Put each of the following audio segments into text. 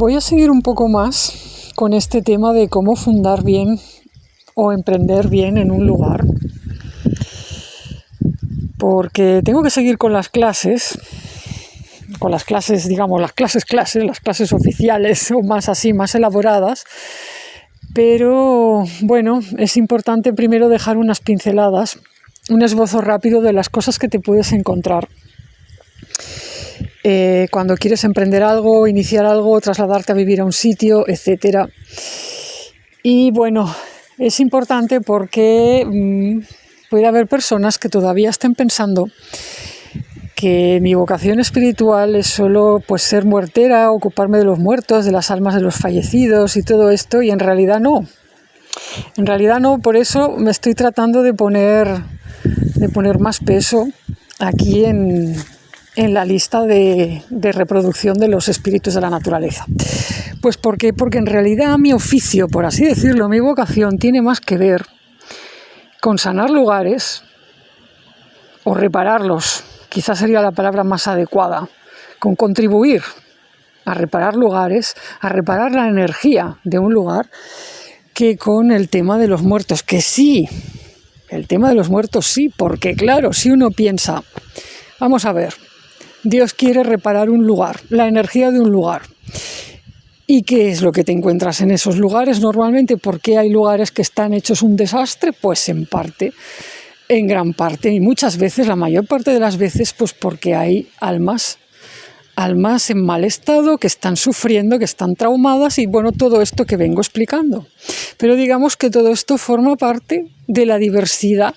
voy a seguir un poco más con este tema de cómo fundar bien o emprender bien en un lugar, porque tengo que seguir con las clases, digamos, las clases oficiales o más así, más elaboradas, pero bueno, es importante primero dejar unas pinceladas, un esbozo rápido de las cosas que te puedes encontrar cuando quieres emprender algo, iniciar algo, trasladarte a vivir a un sitio, etcétera. Y bueno, es importante porque puede haber personas que todavía estén pensando que mi vocación espiritual es solo pues ser muertera, ocuparme de los muertos, de las almas de los fallecidos y todo esto, y en realidad no. En realidad no, por eso me estoy tratando de poner más peso aquí en la lista de reproducción de los espíritus de la naturaleza. Pues ¿por qué? Porque en realidad mi oficio, por así decirlo, mi vocación tiene más que ver con sanar lugares o repararlos, quizás sería la palabra más adecuada, con contribuir a reparar lugares, a reparar la energía de un lugar, que con el tema de los muertos, que sí, el tema de los muertos sí, porque claro, si uno piensa, vamos a ver, Dios quiere reparar un lugar, la energía de un lugar. ¿Y qué es lo que te encuentras en esos lugares normalmente? ¿Por qué hay lugares que están hechos un desastre? Pues en parte, en gran parte, y muchas veces, la mayor parte de las veces, pues porque hay almas en mal estado, que están sufriendo, que están traumadas, y bueno, todo esto que vengo explicando. Pero digamos que todo esto forma parte de la diversidad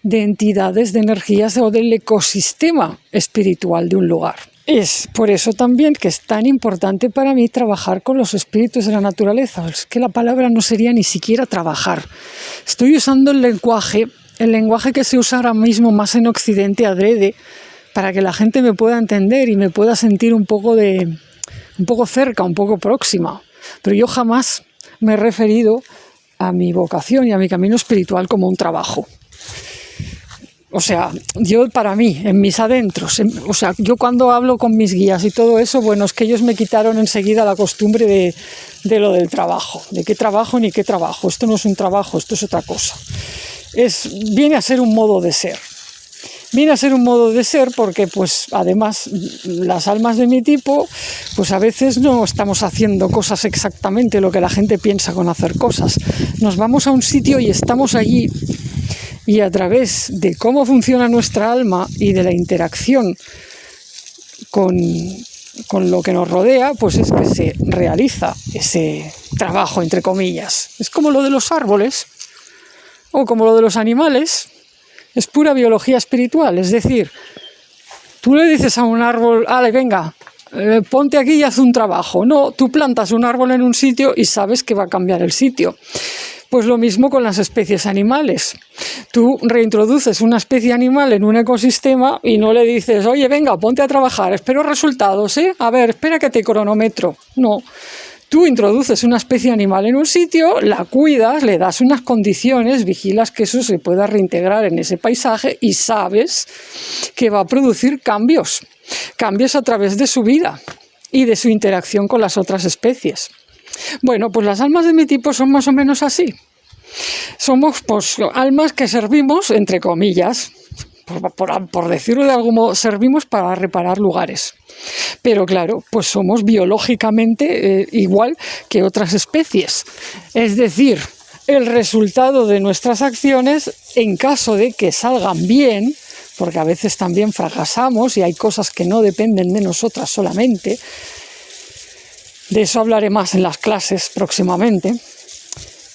de entidades, de energías o del ecosistema espiritual de un lugar. Es por eso también que es tan importante para mí trabajar con los espíritus de la naturaleza. Es que la palabra no sería ni siquiera trabajar. Estoy usando el lenguaje que se usa ahora mismo más en Occidente adrede, para que la gente me pueda entender y me pueda sentir un poco cerca, un poco próxima. Pero yo jamás me he referido a mi vocación y a mi camino espiritual como un trabajo. O sea, yo para mí, en mis adentros, yo cuando hablo con mis guías y todo eso, bueno, es que ellos me quitaron enseguida la costumbre de lo del trabajo. ¿De qué trabajo ni qué trabajo? Esto no es un trabajo, esto es otra cosa. Viene a ser un modo de ser. Viene a ser un modo de ser porque, pues, además, las almas de mi tipo, pues a veces no estamos haciendo cosas exactamente lo que la gente piensa con hacer cosas. Nos vamos a un sitio y estamos allí, y a través de cómo funciona nuestra alma y de la interacción con lo que nos rodea, pues es que se realiza ese trabajo, entre comillas. Es como lo de los árboles o como lo de los animales. Es pura biología espiritual, es decir, tú le dices a un árbol, ale, venga, ponte aquí y haz un trabajo. No, tú plantas un árbol en un sitio y sabes que va a cambiar el sitio. Pues lo mismo con las especies animales. Tú reintroduces una especie animal en un ecosistema y no le dices, oye, venga, ponte a trabajar, espero resultados, a ver, espera que te cronometro. No. Tú introduces una especie animal en un sitio, la cuidas, le das unas condiciones, vigilas que eso se pueda reintegrar en ese paisaje y sabes que va a producir cambios a través de su vida y de su interacción con las otras especies. Bueno, pues las almas de mi tipo son más o menos así. Somos pues almas que servimos, entre comillas, por decirlo de algún modo, servimos para reparar lugares. Pero claro, pues somos biológicamente igual que otras especies. Es decir, el resultado de nuestras acciones, en caso de que salgan bien, porque a veces también fracasamos y hay cosas que no dependen de nosotras solamente, de eso hablaré más en las clases próximamente,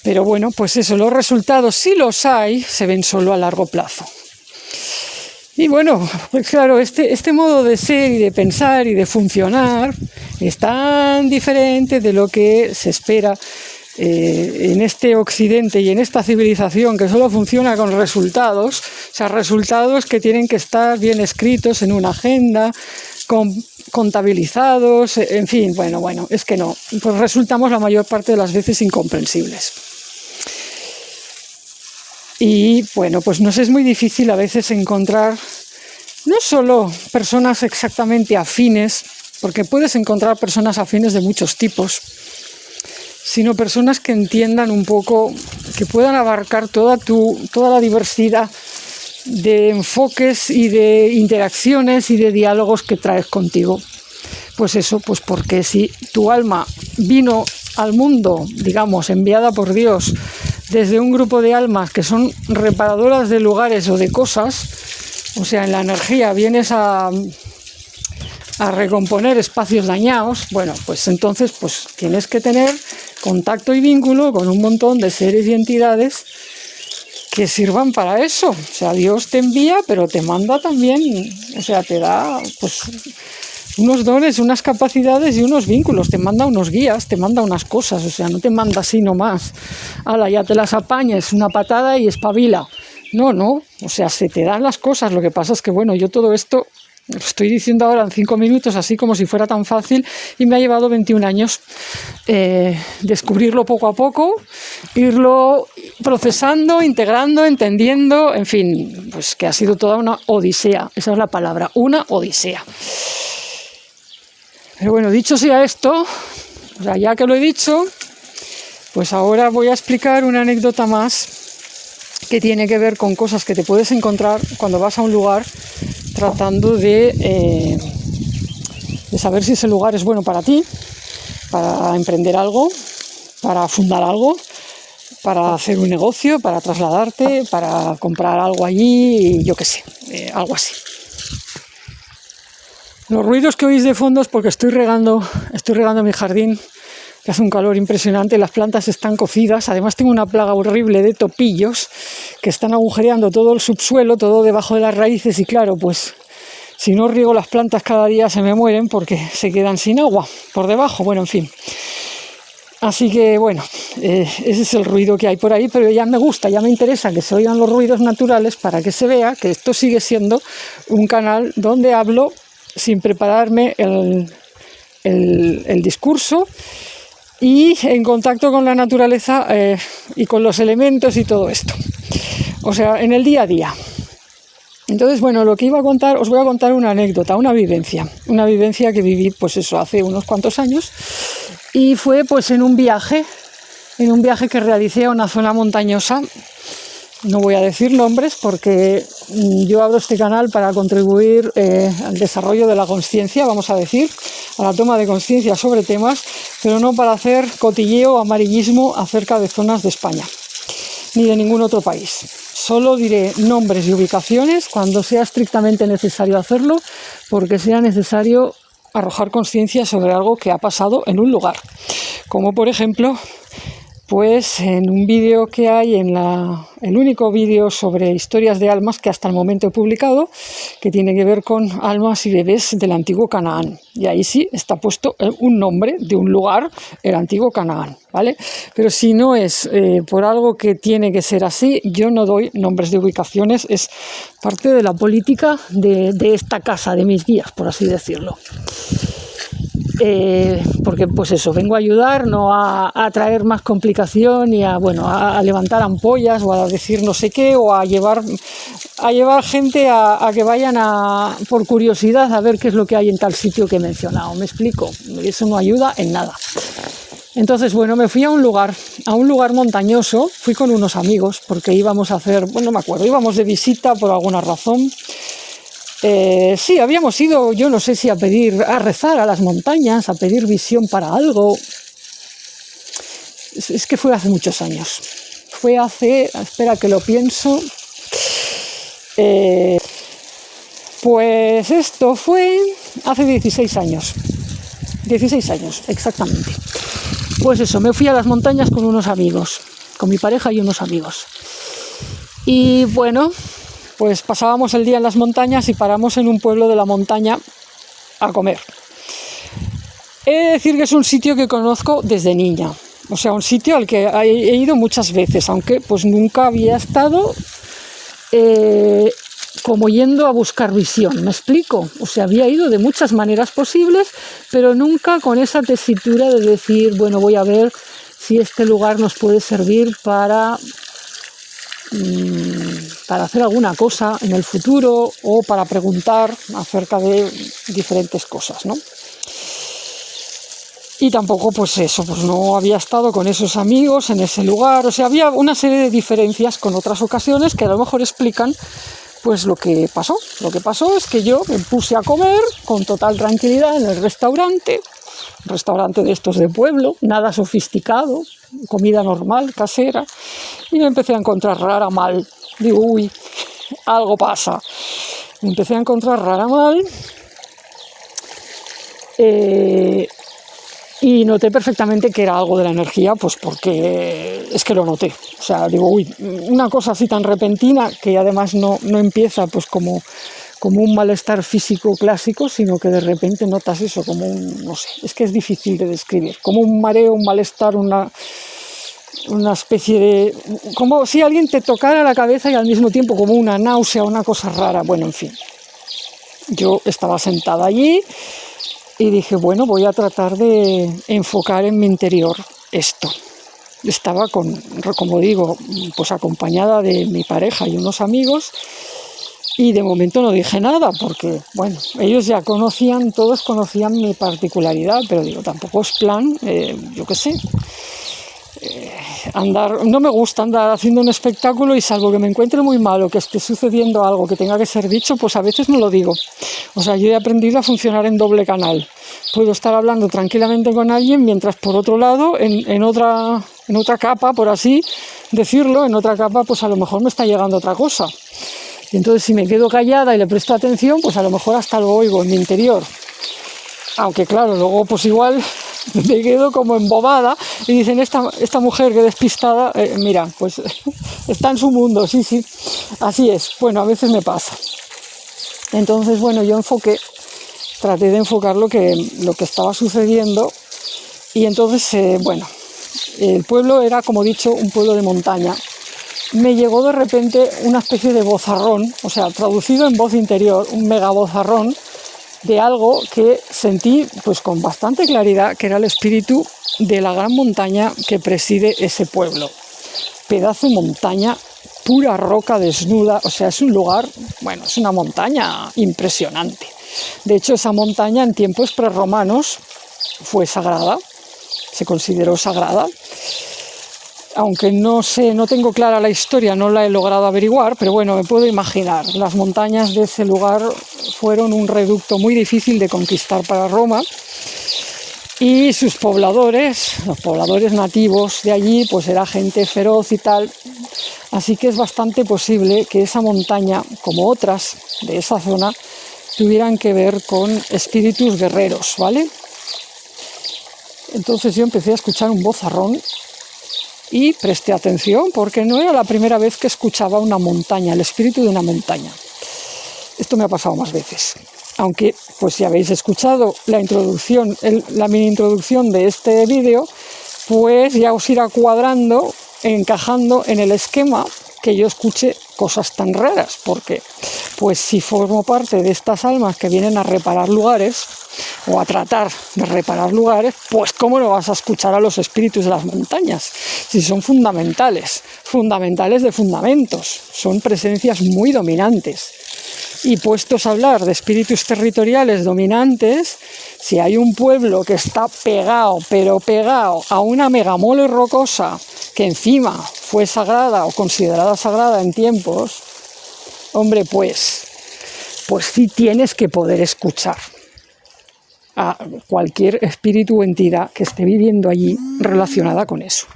pero bueno, pues eso, los resultados, si los hay, se ven solo a largo plazo. Y bueno, pues claro, este modo de ser y de pensar y de funcionar es tan diferente de lo que se espera en este occidente y en esta civilización que solo funciona con resultados, o sea, resultados que tienen que estar bien escritos en una agenda, contabilizados, en fin, bueno, es que no, pues resultamos la mayor parte de las veces incomprensibles. Y bueno, pues nos es muy difícil a veces encontrar no solo personas exactamente afines porque puedes encontrar personas afines de muchos tipos, sino personas que entiendan un poco, que puedan abarcar toda la diversidad de enfoques y de interacciones y de diálogos que traes contigo. Pues eso, pues porque si tu alma vino al mundo, digamos, enviada por Dios desde un grupo de almas que son reparadoras de lugares o de cosas, o sea, en la energía vienes a recomponer espacios dañados, bueno, pues entonces pues tienes que tener contacto y vínculo con un montón de seres y entidades que sirvan para eso. O sea, Dios te envía, pero te manda también, o sea, te da pues unos dones, unas capacidades y unos vínculos, te manda unos guías, te manda unas cosas, o sea, no te manda así nomás. Ala, ya te las apañes, una patada y espabila. No, o sea, se te dan las cosas. Lo que pasa es que, bueno, yo todo esto lo estoy diciendo ahora en 5 minutos, así como si fuera tan fácil, y me ha llevado 21 años descubrirlo poco a poco, irlo procesando, integrando, entendiendo, en fin, pues que ha sido toda una odisea, esa es la palabra, una odisea. Pero bueno, dicho sea esto, o sea, ya que lo he dicho, pues ahora voy a explicar una anécdota más que tiene que ver con cosas que te puedes encontrar cuando vas a un lugar tratando de saber si ese lugar es bueno para ti, para emprender algo, para fundar algo, para hacer un negocio, para trasladarte, para comprar algo allí, yo qué sé, algo así. Los ruidos que oís de fondo es porque estoy regando mi jardín, que hace un calor impresionante, las plantas están cocidas, además tengo una plaga horrible de topillos que están agujereando todo el subsuelo, todo debajo de las raíces, y claro, pues si no riego las plantas cada día se me mueren porque se quedan sin agua por debajo, bueno, en fin. Así que bueno, ese es el ruido que hay por ahí, pero ya me gusta, ya me interesa que se oigan los ruidos naturales para que se vea que esto sigue siendo un canal donde hablo sin prepararme el discurso, y en contacto con la naturaleza y con los elementos y todo esto. O sea, en el día a día. Entonces, bueno, lo que iba a contar, os voy a contar una anécdota, una vivencia que viví, pues eso, hace unos cuantos años, y fue pues en un viaje que realicé a una zona montañosa. No voy a decir nombres porque yo abro este canal para contribuir al desarrollo de la conciencia, vamos a decir, a la toma de conciencia sobre temas, pero no para hacer cotilleo o amarillismo acerca de zonas de España, ni de ningún otro país. Solo diré nombres y ubicaciones cuando sea estrictamente necesario hacerlo, porque sea necesario arrojar conciencia sobre algo que ha pasado en un lugar. Como por ejemplo, pues en un vídeo que hay, el único vídeo sobre historias de almas que hasta el momento he publicado, que tiene que ver con almas y bebés del antiguo Canaán. Y ahí sí está puesto un nombre de un lugar, el antiguo Canaán, ¿vale? Pero si no es por algo que tiene que ser así, yo no doy nombres de ubicaciones, es parte de la política de esta casa, de mis guías, por así decirlo. Porque pues eso, vengo a ayudar, no a traer más complicación y a levantar ampollas o a decir no sé qué, o a llevar gente a que vayan por curiosidad a ver qué es lo que hay en tal sitio que he mencionado. ¿Me explico? Eso no ayuda en nada. Entonces, bueno, me fui a un lugar montañoso, fui con unos amigos porque íbamos a hacer, bueno, no me acuerdo, íbamos de visita por alguna razón. Sí, habíamos ido, yo no sé si a rezar a las montañas, a pedir visión para algo. Es que fue hace muchos años. Espera que lo pienso. Pues esto fue hace 16 años. 16 años, exactamente. Pues eso, me fui a las montañas con unos amigos, con mi pareja y unos amigos. Y bueno, pues pasábamos el día en las montañas y paramos en un pueblo de la montaña a comer. He de decir que es un sitio que conozco desde niña, o sea, un sitio al que he ido muchas veces, aunque pues nunca había estado como yendo a buscar visión, ¿me explico? O sea, había ido de muchas maneras posibles, pero nunca con esa tesitura de decir, bueno, voy a ver si este lugar nos puede servir para hacer alguna cosa en el futuro o para preguntar acerca de diferentes cosas, ¿no? y tampoco pues eso, pues no había estado con esos amigos en ese lugar, o sea, había una serie de diferencias con otras ocasiones que a lo mejor explican pues lo que pasó. Lo que pasó es que yo me puse a comer con total tranquilidad en el restaurante, un restaurante de estos de pueblo, nada sofisticado, comida normal, casera, y me empecé a encontrar rara mal. Digo, uy, algo pasa. Me empecé a encontrar rara mal y noté perfectamente que era algo de la energía, pues porque es que lo noté. O sea, digo, uy, una cosa así tan repentina que además no empieza pues como un malestar físico clásico, sino que de repente notas eso, como un, no sé, es que es difícil de describir, como un mareo, un malestar, una especie de, como si alguien te tocara la cabeza y al mismo tiempo como una náusea, una cosa rara. Bueno, en fin, yo estaba sentada allí y dije, bueno, voy a tratar de enfocar en mi interior esto. Estaba como digo, pues acompañada de mi pareja y unos amigos, y de momento no dije nada porque, bueno, ellos ya todos conocían mi particularidad, pero digo, tampoco es plan, yo qué sé, no me gusta andar haciendo un espectáculo y salvo que me encuentre muy mal o que esté sucediendo algo que tenga que ser dicho, pues a veces no lo digo. O sea, yo he aprendido a funcionar en doble canal. Puedo estar hablando tranquilamente con alguien mientras por otro lado, en otra capa, por así decirlo, en otra capa, pues a lo mejor me está llegando otra cosa. Y entonces si me quedo callada y le presto atención, pues a lo mejor hasta lo oigo en mi interior. Aunque claro, luego pues igual me quedo como embobada y dicen, esta mujer que despistada, mira, pues está en su mundo, sí, así es. Bueno, a veces me pasa. Entonces, bueno, yo traté de enfocar lo que estaba sucediendo, y entonces, bueno, el pueblo era, como he dicho, un pueblo de montaña. Me llegó de repente una especie de vozarrón, o sea, traducido en voz interior, un megavozarrón, de algo que sentí pues con bastante claridad que era el espíritu de la gran montaña que preside ese pueblo. Pedazo de montaña, pura roca desnuda, o sea, es un lugar, bueno, es una montaña impresionante. De hecho, esa montaña en tiempos prerromanos fue sagrada, se consideró sagrada. Aunque no tengo clara la historia, no la he logrado averiguar, pero bueno, me puedo imaginar. Las montañas de ese lugar fueron un reducto muy difícil de conquistar para Roma, y sus pobladores, los pobladores nativos de allí, pues era gente feroz y tal. Así que es bastante posible que esa montaña, como otras de esa zona, tuvieran que ver con espíritus guerreros, ¿vale? Entonces yo empecé a escuchar un vozarrón y presté atención porque no era la primera vez que escuchaba una montaña, el espíritu de una montaña. Esto me ha pasado más veces. Aunque, pues si habéis escuchado la introducción, la mini introducción de este vídeo, pues ya os irá cuadrando, encajando en el esquema que yo escuche cosas tan raras, porque pues si formo parte de estas almas que vienen a reparar lugares o a tratar de reparar lugares, pues cómo no vas a escuchar a los espíritus de las montañas, si son fundamentales de fundamentos, son presencias muy dominantes. Y puestos a hablar de espíritus territoriales dominantes, si hay un pueblo que está pegado a una megamole rocosa que encima fue sagrada o considerada sagrada en tiempos, hombre, pues sí tienes que poder escuchar a cualquier espíritu o entidad que esté viviendo allí relacionada con eso.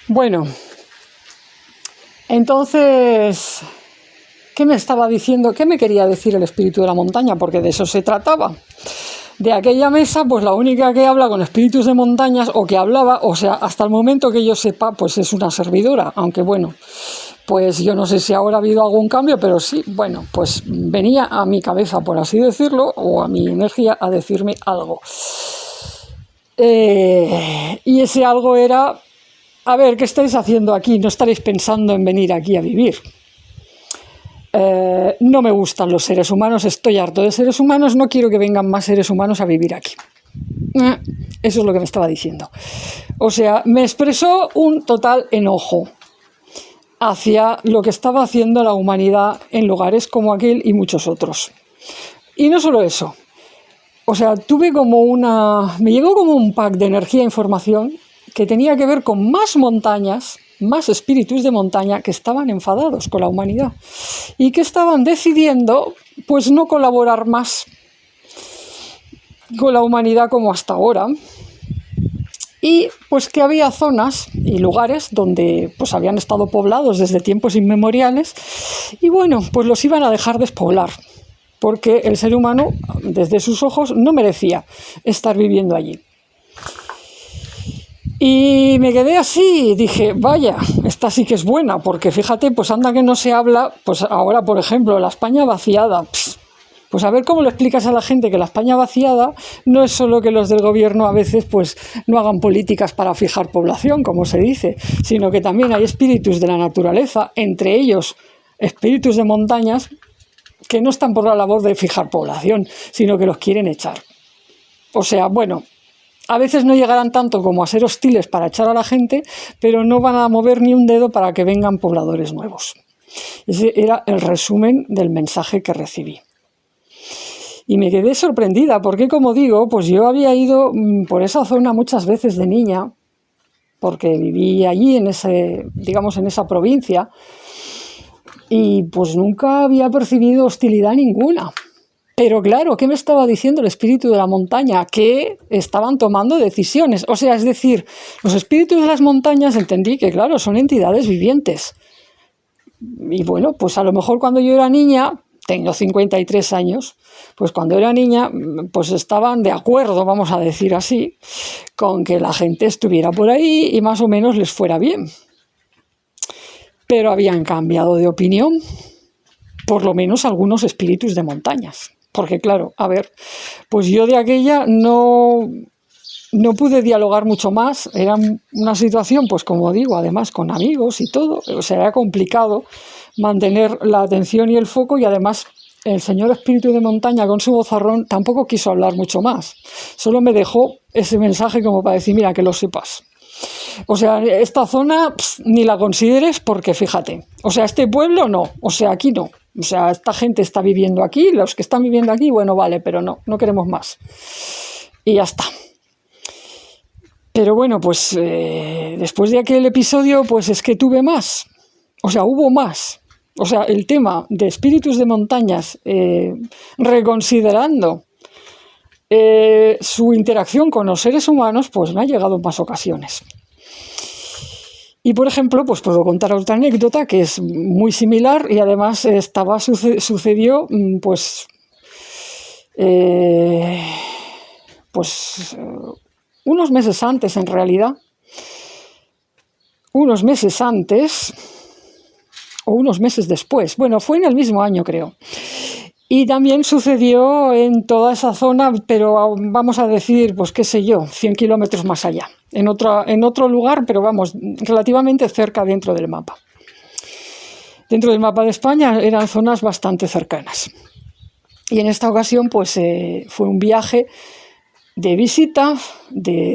Bueno, entonces, ¿qué me estaba diciendo? ¿Qué me quería decir el espíritu de la montaña? Porque de eso se trataba. De aquella mesa, pues la única que habla con espíritus de montañas, o que hablaba, o sea, hasta el momento que yo sepa, pues es una servidora. Aunque bueno, pues yo no sé si ahora ha habido algún cambio, pero sí, bueno, pues venía a mi cabeza, por así decirlo, o a mi energía, a decirme algo. Y ese algo era, a ver, ¿qué estáis haciendo aquí? No estaréis pensando en venir aquí a vivir. No me gustan los seres humanos, estoy harto de seres humanos, no quiero que vengan más seres humanos a vivir aquí. Eso es lo que me estaba diciendo. O sea, me expresó un total enojo hacia lo que estaba haciendo la humanidad en lugares como aquel y muchos otros. Y no solo eso, O sea, me llegó como un pack de energía e información que tenía que ver con más montañas, más espíritus de montaña que estaban enfadados con la humanidad y que estaban decidiendo pues no colaborar más con la humanidad como hasta ahora, y pues que había zonas y lugares donde pues habían estado poblados desde tiempos inmemoriales y bueno, pues los iban a dejar despoblar porque el ser humano desde sus ojos no merecía estar viviendo allí. Y me quedé así y dije, vaya, esta sí que es buena, porque fíjate, pues anda que no se habla, pues ahora por ejemplo la España vaciada. Pues a ver cómo lo explicas a la gente que la España vaciada no es solo que los del gobierno a veces pues no hagan políticas para fijar población, como se dice, sino que también hay espíritus de la naturaleza, entre ellos espíritus de montañas, que no están por la labor de fijar población, sino que los quieren echar. O sea, bueno, a veces no llegarán tanto como a ser hostiles para echar a la gente, pero no van a mover ni un dedo para que vengan pobladores nuevos. Ese era el resumen del mensaje que recibí. Y me quedé sorprendida porque, como digo, pues yo había ido por esa zona muchas veces de niña, porque viví allí en esa provincia, y pues nunca había percibido hostilidad ninguna. Pero claro, ¿qué me estaba diciendo el espíritu de la montaña? Que estaban tomando decisiones. O sea, es decir, los espíritus de las montañas entendí que, claro, son entidades vivientes. Y bueno, pues a lo mejor cuando yo era niña, tengo 53 años, pues cuando era niña, pues estaban de acuerdo, vamos a decir así, con que la gente estuviera por ahí y más o menos les fuera bien. Pero habían cambiado de opinión, por lo menos algunos espíritus de montañas. Porque claro, a ver, pues yo de aquella no pude dialogar mucho más. Era una situación, pues como digo, además con amigos y todo, o sea, era complicado mantener la atención y el foco, y además el señor espíritu de montaña con su vozarrón tampoco quiso hablar mucho más. Solo me dejó ese mensaje como para decir, mira, que lo sepas. O sea, esta zona ni la consideres porque fíjate, o sea, este pueblo no, o sea, aquí no. O sea, esta gente está viviendo aquí, los que están viviendo aquí, bueno, vale, pero no queremos más. Y ya está. Pero bueno, pues después de aquel episodio, pues es que tuve más. O sea, hubo más. O sea, el tema de espíritus de montañas, reconsiderando su interacción con los seres humanos, pues me ha llegado en más ocasiones. Y por ejemplo, pues puedo contar otra anécdota que es muy similar y además sucedió pues unos meses antes, en realidad. Unos meses antes o unos meses después. Bueno, fue en el mismo año, creo. Y también sucedió en toda esa zona, pero vamos a decir, pues qué sé yo, 100 kilómetros más allá. En otro lugar, pero vamos, relativamente cerca dentro del mapa. Dentro del mapa de España eran zonas bastante cercanas. Y en esta ocasión, pues fue un viaje de visita,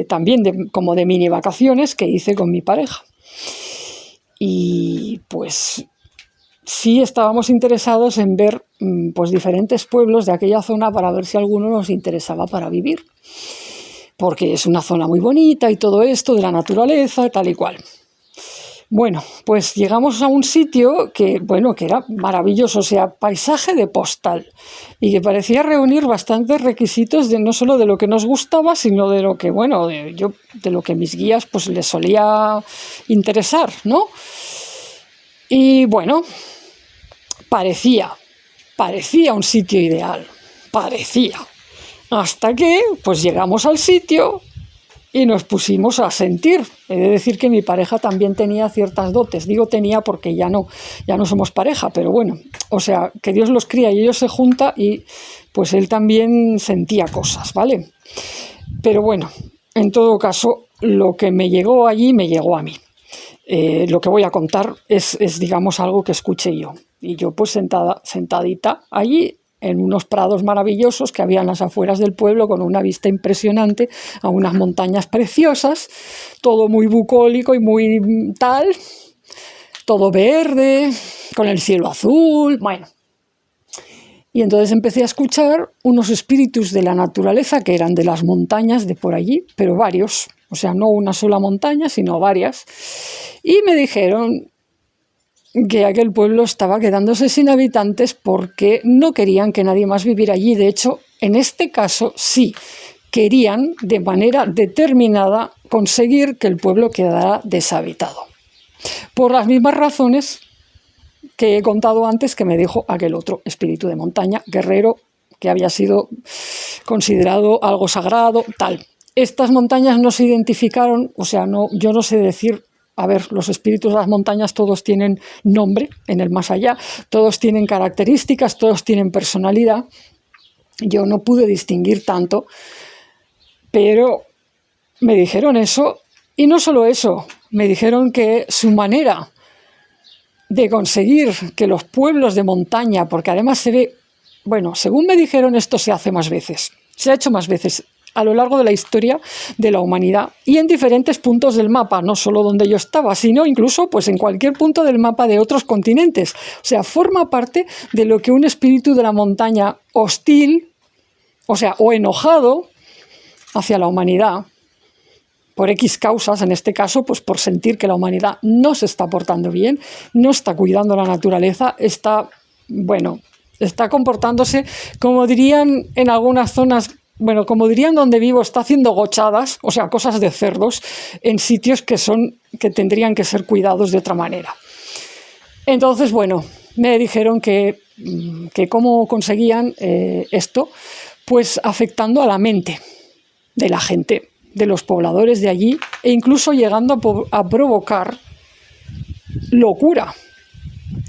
también como de mini vacaciones que hice con mi pareja. Y pues sí estábamos interesados en ver pues diferentes pueblos de aquella zona para ver si alguno nos interesaba para vivir. Porque es una zona muy bonita y todo esto de la naturaleza, tal y cual. Bueno, pues llegamos a un sitio que era maravilloso, o sea, paisaje de postal, y que parecía reunir bastantes requisitos no solo de lo que nos gustaba, sino de lo que, de lo que mis guías pues les solía interesar, ¿no? Y bueno, parecía un sitio ideal, parecía. Hasta que pues llegamos al sitio y nos pusimos a sentir. He de decir que mi pareja también tenía ciertas dotes. Digo tenía porque ya no somos pareja, pero bueno, o sea, que Dios los cría y ellos se juntan y pues él también sentía cosas, ¿vale? Pero bueno, en todo caso, lo que me llegó allí me llegó a mí. Lo que voy a contar es digamos, algo que escuché yo. Y yo pues sentadita allí, en unos prados maravillosos que había en las afueras del pueblo, con una vista impresionante a unas montañas preciosas, todo muy bucólico y muy tal, todo verde, con el cielo azul, bueno. Y entonces empecé a escuchar unos espíritus de la naturaleza que eran de las montañas de por allí, pero varios, o sea, no una sola montaña, sino varias. Y me dijeron que aquel pueblo estaba quedándose sin habitantes porque no querían que nadie más viviera allí. De hecho, en este caso sí, querían de manera determinada conseguir que el pueblo quedara deshabitado. Por las mismas razones que he contado antes, que me dijo aquel otro espíritu de montaña, guerrero, que había sido considerado algo sagrado, tal. Estas montañas no se identificaron, o sea, no, yo no sé decir, a ver, los espíritus de las montañas todos tienen nombre en el más allá, todos tienen características, todos tienen personalidad. Yo no pude distinguir tanto, pero me dijeron eso, y no solo eso, me dijeron que su manera de conseguir que los pueblos de montaña, porque además se ve, bueno, según me dijeron, esto se hace más veces, se ha hecho más veces a lo largo de la historia de la humanidad y en diferentes puntos del mapa, no solo donde yo estaba, sino incluso pues en cualquier punto del mapa de otros continentes. O sea, forma parte de lo que un espíritu de la montaña hostil, o sea, o enojado hacia la humanidad, por X causas, en este caso, pues por sentir que la humanidad no se está portando bien, no está cuidando la naturaleza, está comportándose, como dirían en algunas zonas, bueno, como dirían donde vivo, está haciendo gochadas, o sea, cosas de cerdos, en sitios que tendrían que ser cuidados de otra manera. Entonces, bueno, me dijeron que cómo conseguían esto, pues afectando a la mente de la gente, de los pobladores de allí, e incluso llegando a provocar locura,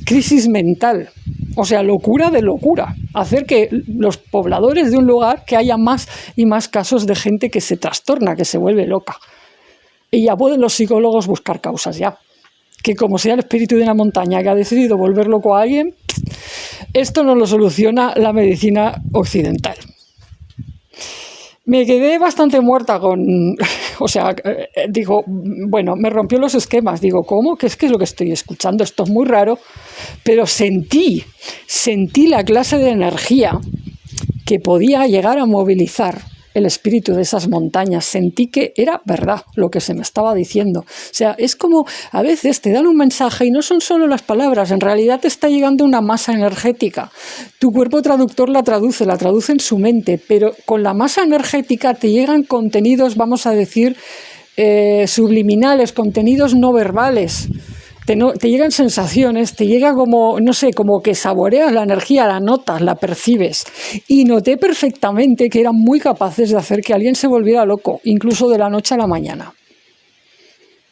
crisis mental, o sea, locura de locura, hacer que los pobladores de un lugar, que haya más y más casos de gente que se trastorna, que se vuelve loca. Y ya pueden los psicólogos buscar causas ya, que como sea el espíritu de una montaña que ha decidido volver loco a alguien, esto no lo soluciona la medicina occidental. Me quedé bastante muerta o sea, digo, bueno, me rompió los esquemas. Digo, ¿cómo? ¿Qué es lo que estoy escuchando? Esto es muy raro. Pero sentí la clase de energía que podía llegar a movilizar el espíritu de esas montañas. Sentí que era verdad lo que se me estaba diciendo. O sea, es como a veces te dan un mensaje y no son solo las palabras, en realidad te está llegando una masa energética. Tu cuerpo traductor la traduce en su mente, pero con la masa energética te llegan contenidos, vamos a decir, subliminales, contenidos no verbales. Te llegan sensaciones, te llega como, no sé, como que saboreas la energía, la notas, la percibes. Y noté perfectamente que eran muy capaces de hacer que alguien se volviera loco, incluso de la noche a la mañana.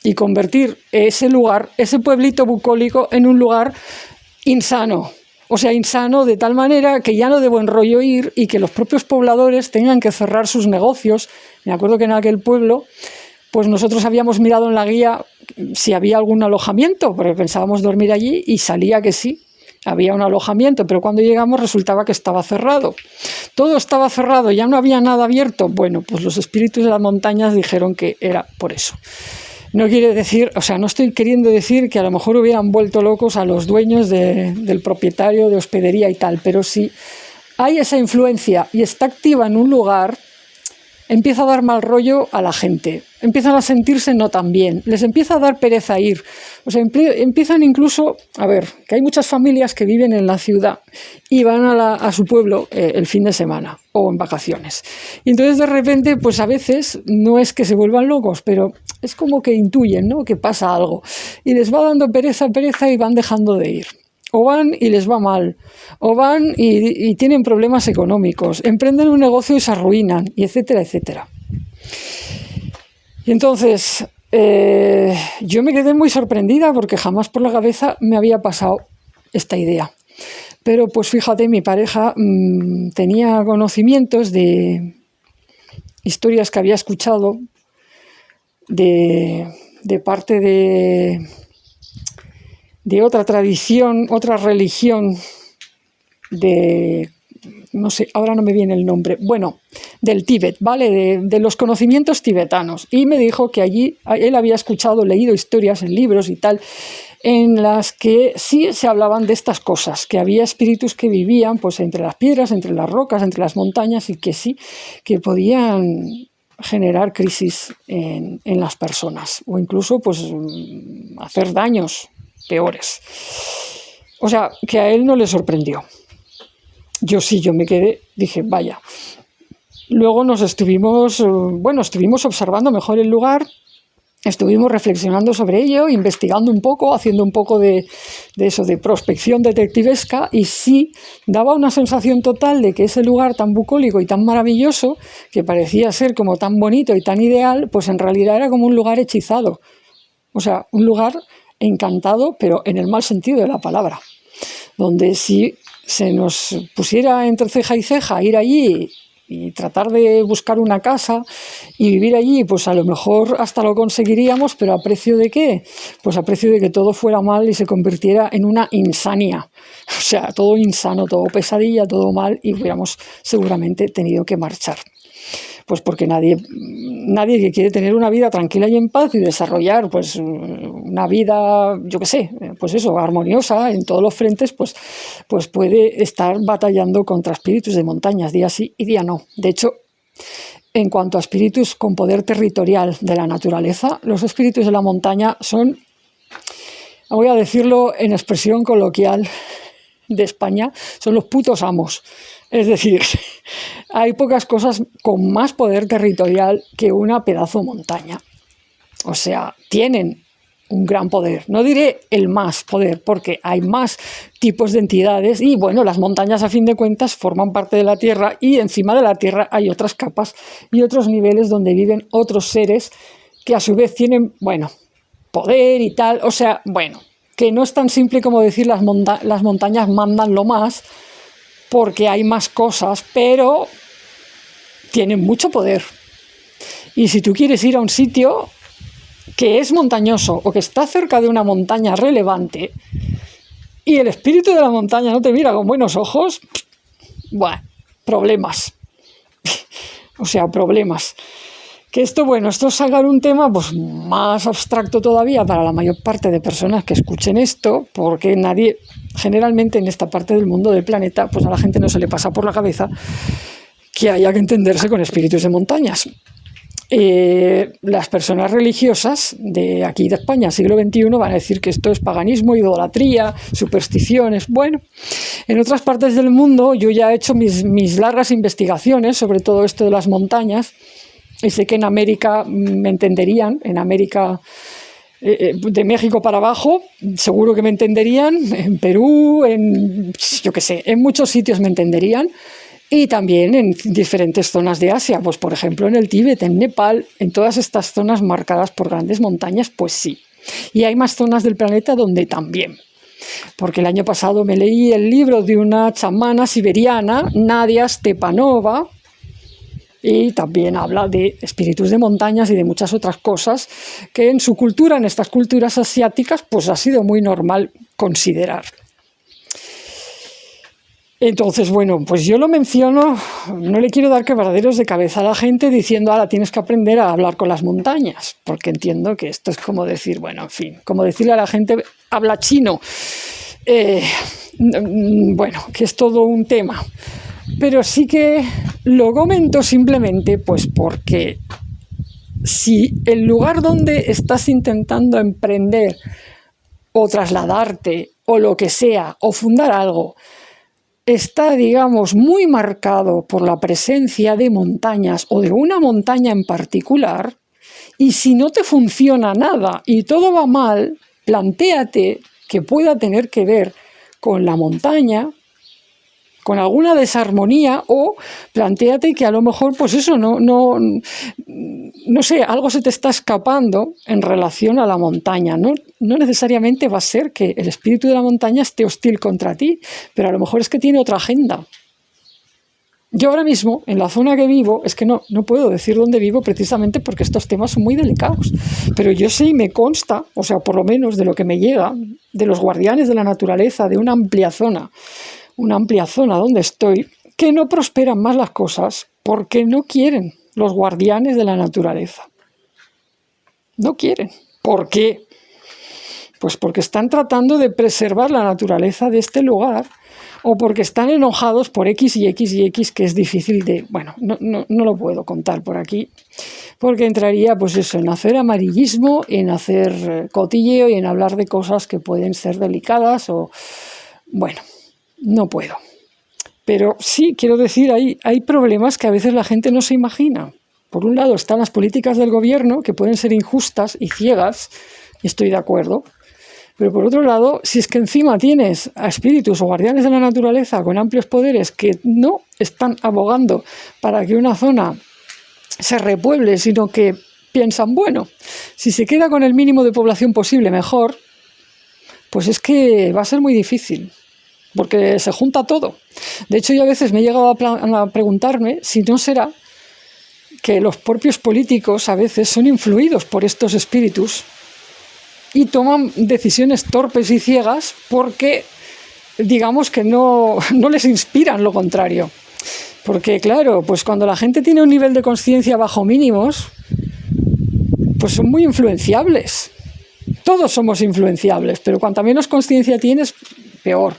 Y convertir ese lugar, ese pueblito bucólico, en un lugar insano. O sea, insano de tal manera que ya no de buen rollo ir y que los propios pobladores tengan que cerrar sus negocios. Me acuerdo que en aquel pueblo, pues nosotros habíamos mirado en la guía si había algún alojamiento, porque pensábamos dormir allí y salía que sí, había un alojamiento, pero cuando llegamos resultaba que estaba cerrado. Todo estaba cerrado, ya no había nada abierto. Bueno, pues los espíritus de las montañas dijeron que era por eso. No quiere decir, o sea, no estoy queriendo decir que a lo mejor hubieran vuelto locos a los dueños del propietario de hospedería y tal, pero si hay esa influencia y está activa en un lugar, empieza a dar mal rollo a la gente, empiezan a sentirse no tan bien, les empieza a dar pereza ir, o sea, empiezan incluso, a ver, que hay muchas familias que viven en la ciudad y van a su pueblo el fin de semana o en vacaciones, y entonces de repente, pues a veces no es que se vuelvan locos, pero es como que intuyen, ¿no?, que pasa algo, y les va dando pereza y van dejando de ir. O van y les va mal, o van y tienen problemas económicos, emprenden un negocio y se arruinan, y etcétera, etcétera. Y entonces, yo me quedé muy sorprendida porque jamás por la cabeza me había pasado esta idea. Pero pues fíjate, mi pareja tenía conocimientos de historias que había escuchado de parte de otra tradición, otra religión no sé, ahora no me viene el nombre, bueno, del Tíbet, ¿vale? De los conocimientos tibetanos. Y me dijo que allí él había escuchado, leído historias en libros y tal, en las que sí se hablaban de estas cosas, que había espíritus que vivían pues entre las piedras, entre las rocas, entre las montañas y que sí, que podían generar crisis en las personas o incluso pues hacer daños peores. O sea, que a él no le sorprendió. Yo sí, yo me quedé, dije, vaya. Luego estuvimos observando mejor el lugar, estuvimos reflexionando sobre ello, investigando un poco, haciendo un poco de eso, de prospección detectivesca, y sí daba una sensación total de que ese lugar tan bucólico y tan maravilloso, que parecía ser como tan bonito y tan ideal, pues en realidad era como un lugar hechizado. O sea, un lugar encantado, pero en el mal sentido de la palabra, donde si se nos pusiera entre ceja y ceja ir allí y tratar de buscar una casa y vivir allí, pues a lo mejor hasta lo conseguiríamos, pero ¿a precio de qué? Pues a precio de que todo fuera mal y se convirtiera en una insania. O sea, todo insano, todo pesadilla, todo mal, y hubiéramos seguramente tenido que marchar. Pues porque nadie que quiere tener una vida tranquila y en paz y desarrollar pues una vida, yo qué sé, pues eso, armoniosa en todos los frentes, pues puede estar batallando contra espíritus de montañas, día sí y día no. De hecho, en cuanto a espíritus con poder territorial de la naturaleza, los espíritus de la montaña son, voy a decirlo en expresión coloquial de España, son los putos amos. Es decir, hay pocas cosas con más poder territorial que una pedazo montaña. O sea, tienen un gran poder. No diré el más poder, porque hay más tipos de entidades y, bueno, las montañas a fin de cuentas forman parte de la Tierra y encima de la Tierra hay otras capas y otros niveles donde viven otros seres que a su vez tienen, bueno, poder y tal. O sea, bueno, que no es tan simple como decir las montañas mandan lo más, porque hay más cosas, pero tienen mucho poder. Y si tú quieres ir a un sitio que es montañoso o que está cerca de una montaña relevante y el espíritu de la montaña no te mira con buenos ojos, bueno, problemas. O sea, problemas. Que esto es sacar un tema pues más abstracto todavía para la mayor parte de personas que escuchen esto, porque nadie, generalmente en esta parte del mundo del planeta, pues a la gente no se le pasa por la cabeza que haya que entenderse con espíritus de montañas. Las personas religiosas de aquí de España, siglo XXI, van a decir que esto es paganismo, idolatría, supersticiones. Bueno, en otras partes del mundo yo ya he hecho mis largas investigaciones sobre todo esto de las montañas, y sé que en América me entenderían, en América de México para abajo, seguro que me entenderían, en Perú, yo qué sé, en muchos sitios me entenderían, y también en diferentes zonas de Asia, pues por ejemplo en el Tíbet, en Nepal, en todas estas zonas marcadas por grandes montañas, pues sí. Y hay más zonas del planeta donde también. Porque el año pasado me leí el libro de una chamana siberiana, Nadia Stepanova, y también habla de espíritus de montañas y de muchas otras cosas que en su cultura, en estas culturas asiáticas, pues ha sido muy normal considerar. Entonces, bueno, pues yo lo menciono, no le quiero dar quebraderos de cabeza a la gente diciendo, ahora tienes que aprender a hablar con las montañas, porque entiendo que esto es como decir, bueno, en fin, como decirle a la gente, habla chino. Bueno, que es todo un tema. Pero sí que lo comento simplemente pues porque si el lugar donde estás intentando emprender o trasladarte o lo que sea, o fundar algo, está, digamos, muy marcado por la presencia de montañas o de una montaña en particular, y si no te funciona nada y todo va mal, plantéate que pueda tener que ver con la montaña, con alguna desarmonía, o plantéate que a lo mejor, pues eso, no sé, algo se te está escapando en relación a la montaña. No necesariamente va a ser que el espíritu de la montaña esté hostil contra ti, pero a lo mejor es que tiene otra agenda. Yo ahora mismo, en la zona que vivo, es que no puedo decir dónde vivo precisamente porque estos temas son muy delicados, pero yo sé y me consta, o sea, por lo menos de lo que me llega, de los guardianes de la naturaleza, de una amplia zona donde estoy, que no prosperan más las cosas porque no quieren los guardianes de la naturaleza. No quieren. ¿Por qué? Pues porque están tratando de preservar la naturaleza de este lugar o porque están enojados por X y X y X, que es difícil de... Bueno, no lo puedo contar por aquí, porque entraría pues eso, en hacer amarillismo, en hacer cotilleo y en hablar de cosas que pueden ser delicadas o... Bueno, no puedo. Pero sí, quiero decir, hay problemas que a veces la gente no se imagina. Por un lado están las políticas del gobierno, que pueden ser injustas y ciegas, y estoy de acuerdo. Pero por otro lado, si es que encima tienes a espíritus o guardianes de la naturaleza con amplios poderes que no están abogando para que una zona se repueble, sino que piensan, bueno, si se queda con el mínimo de población posible, mejor, pues es que va a ser muy difícil, porque se junta todo. De hecho, yo a veces me he llegado a preguntarme si no será que los propios políticos a veces son influidos por estos espíritus y toman decisiones torpes y ciegas porque, digamos que no les inspiran lo contrario. Porque, claro, pues cuando la gente tiene un nivel de conciencia bajo mínimos, pues son muy influenciables. Todos somos influenciables, pero cuanta menos conciencia tienes, peor.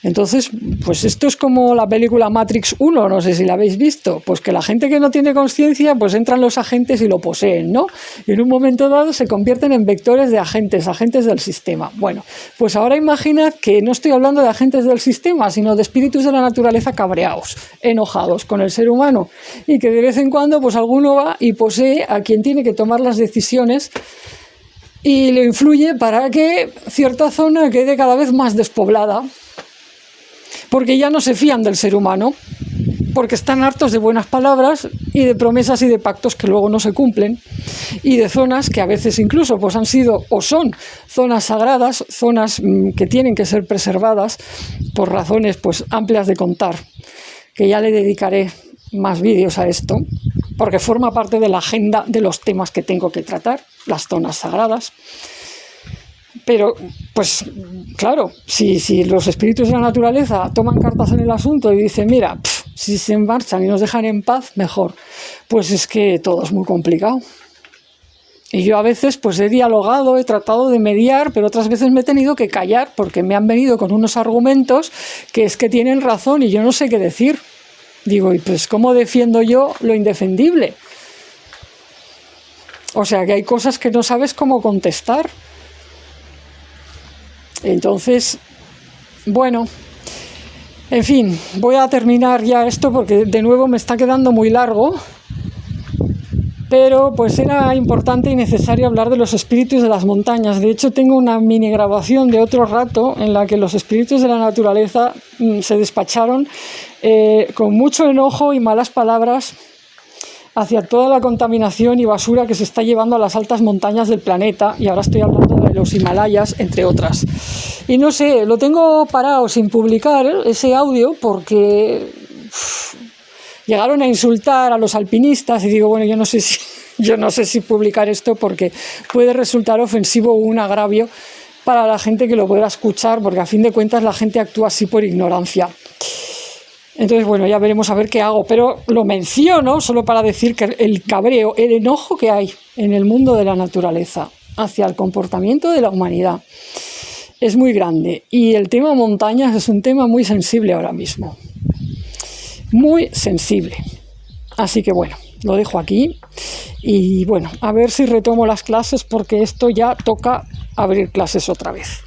Entonces, pues esto es como la película Matrix 1, no sé si la habéis visto, pues que la gente que no tiene conciencia, pues entran los agentes y lo poseen, ¿no? Y en un momento dado se convierten en vectores de agentes del sistema. Bueno, pues ahora imaginad que no estoy hablando de agentes del sistema, sino de espíritus de la naturaleza cabreados, enojados con el ser humano, y que de vez en cuando, pues alguno va y posee a quien tiene que tomar las decisiones y le influye para que cierta zona quede cada vez más despoblada. Porque ya no se fían del ser humano, porque están hartos de buenas palabras y de promesas y de pactos que luego no se cumplen, y de zonas que a veces incluso pues han sido o son zonas sagradas, zonas que tienen que ser preservadas por razones pues amplias de contar, que ya le dedicaré más vídeos a esto, porque forma parte de la agenda de los temas que tengo que tratar, las zonas sagradas. Pero, pues, claro, si los espíritus de la naturaleza toman cartas en el asunto y dicen, mira, si se marchan y nos dejan en paz, mejor. Pues es que todo es muy complicado. Y yo a veces pues he dialogado, he tratado de mediar, pero otras veces me he tenido que callar porque me han venido con unos argumentos que es que tienen razón y yo no sé qué decir. Digo, ¿y pues cómo defiendo yo lo indefendible? O sea, que hay cosas que no sabes cómo contestar. Entonces, bueno, en fin, voy a terminar ya esto porque de nuevo me está quedando muy largo, pero pues era importante y necesario hablar de los espíritus de las montañas. De hecho, tengo una mini grabación de otro rato en la que los espíritus de la naturaleza se despacharon con mucho enojo y malas palabras hacia toda la contaminación y basura que se está llevando a las altas montañas del planeta, y ahora estoy hablando de los Himalayas, entre otras. Y no sé, lo tengo parado sin publicar ese audio porque llegaron a insultar a los alpinistas y digo, bueno, yo no sé si publicar esto porque puede resultar ofensivo o un agravio para la gente que lo pueda escuchar, porque a fin de cuentas la gente actúa así por ignorancia. Entonces, bueno, ya veremos a ver qué hago, pero lo menciono solo para decir que el cabreo, el enojo que hay en el mundo de la naturaleza hacia el comportamiento de la humanidad es muy grande, y el tema montañas es un tema muy sensible ahora mismo, muy sensible. Así que bueno, lo dejo aquí y bueno, a ver si retomo las clases porque esto ya toca abrir clases otra vez.